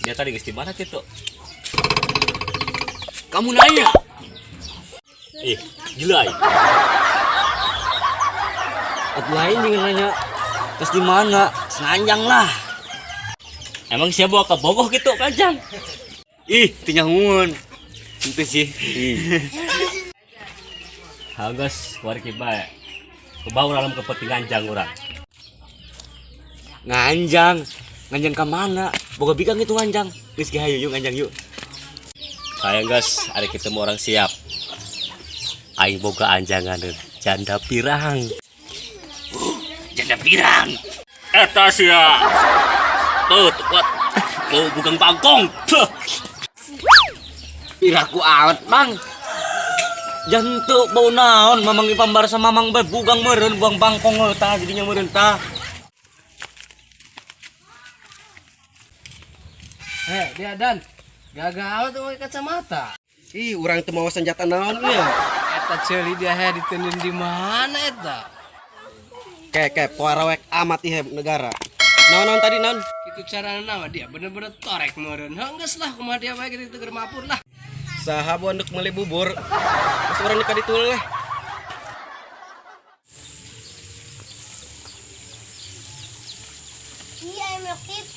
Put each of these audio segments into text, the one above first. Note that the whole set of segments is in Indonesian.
Dia tadi geus di mana kitu? Kamu nanya? Gila. At lain dengan nanya terus di mana? Senanjang lah. Emang siapa bawa ke bogoh gitu kanjang? Tinyangun. Itu sih. Hagas keluarga bae. Kebawa dalam kepentingan jang urang. Nganjang ke mana? Boga bigang itu nganjang. Geus ge hayu yuk nganjang yuk. Sayang guys, hari ketemu orang siap. Aing boga anjangan janda pirang. Janda pirang. Eta sia. Tuh, kuat. Mau bugang bangkong. Piraku awet, Bang. Jantu bau naon mamang ipambar sama mamang bae bugang meureun buang bangkong tah jadinya meureun tah. Dia Dan. Gagal tuh pakai kacamata. Urang teu mawa senjata naon ieu. Eta ceuli dia ditenin di mana eta? Poarawek amat ieu negara. Naon tadi naon? Kitu carana nama dia bener-bener torek meureun. Geus lah kumaha dia bae kitu keur mapur lah. Saha bondek meuli bubur. Geus urang nikah ditul leh. Iya, emang TV.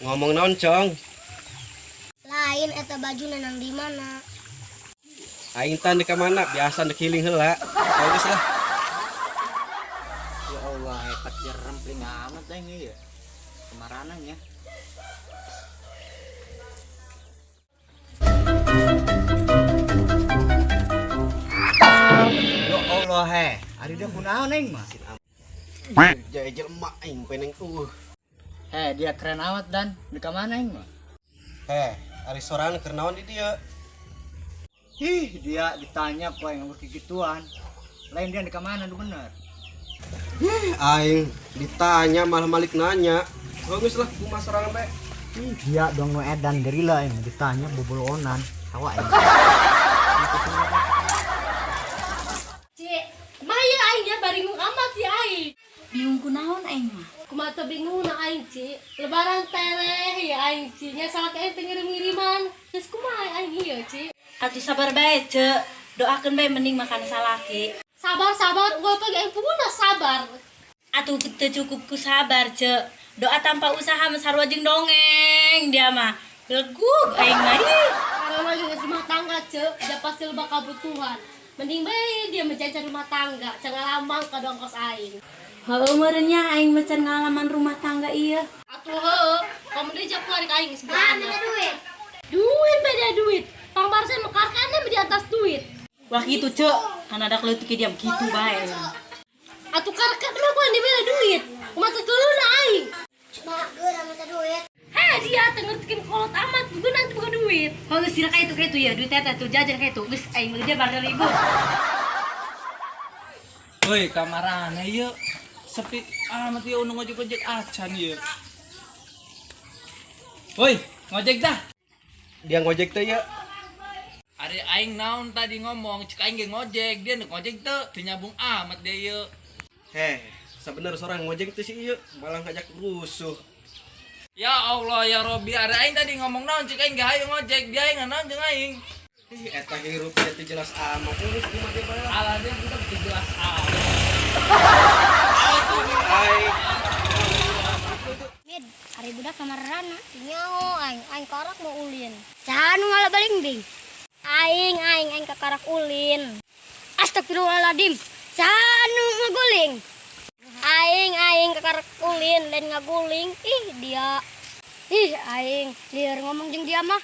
Ngomong naon, Cong? Lain eta baju nenang di mana? Aing teh ka mana? Biasa dek healing heula. Bagus lah. Ya Allah, hebat ya rempling amat ini ya. Kemaranan ya. Ya Allah ari dia kunaon aing mah. Jajal emak aing peneng Dia keren amat Dan. Di ka mana aing mah? Ari sorangan keur naon di dieu? Dia ditanya kok yang gituan. Lain dia di ka mana nu bener. Aing ditanya malah malik nanya. Bagus lah kumaha sorangan bae. Dia dong nu edan gerila aing ditanya bobolonan. Tawa aing. Cik, maya aing ya baringung amat ya aing. Bingung kunaon aing mah. Kumaha teu bingung na aing, Cik. Lebaran teleh ya aing, Cik. Nya salah ka ente ngirim-ngiriman. Geus kumaha aing ieu, Cik? Atuh sabar bae, Cek. Doakeun bae mending makan salaki. Sabar, gua pagi aing punguna sabar. Atuh teu cukup ku sabar, Cek. Doa tanpa usaha mah sarua jeung dongeng dia mah. Legug aing mah. Karena geus rumah tangga, Cik. Dia pasti loba kabutuhan. Mending bae dia menjajan rumah tangga, cenah lambang ka dongkos aing. Heueuh meureun nya aing mecan ngalaman rumah tangga ieu. Atuh heueuh, komo deui jak keluarga aing sebenarnya. Beda duit. Pangbarsen mekarkanna di atas duit. Wah kitu, Cek. Kan ada keleutik diam kitu bae. Atuh karkan mah kudu dibeli duit. Kumaha teu keuluna aing. Mak, geura mata duit. Dia teh ngertikeun kolot amat, gue nanti buka duit. Heuh geus sira ka itu ya, duit eta tuh jajan ka itu. Geus aing mah dia bar ribut. Woi, kamarana ieu. Sepi amat ieu nu ngojek-ngojek acan ieu. Woi, ngojek dah. Dia ngojek teh ya. Ari aing naon tadi ngomong, cek aing ge ngojek, dia ngojek teu nyambung amat dia ieu. Sabener sorang ngojek teh si ieu, malah ngajak rusuh. Ya Allah ya Robbi, ari aing tadi ngomong naon cek aing ge hayu ngojek, dia aing naon jeung aing. Eta hirup teh jelas amat. Geus kumaha dia bae. Ala dia kita jelas amat. Mid, ari budak kamarana. Nyaho aing karak mau ulin. Saha nu ngalabaling-bing? Aing kakarak ulin. Astagfirullahaladzim. Saha nu ngaguling? Aing kakarak ulin dan ngaguling. Dia. Aing lieur ngomong jeung dia mah.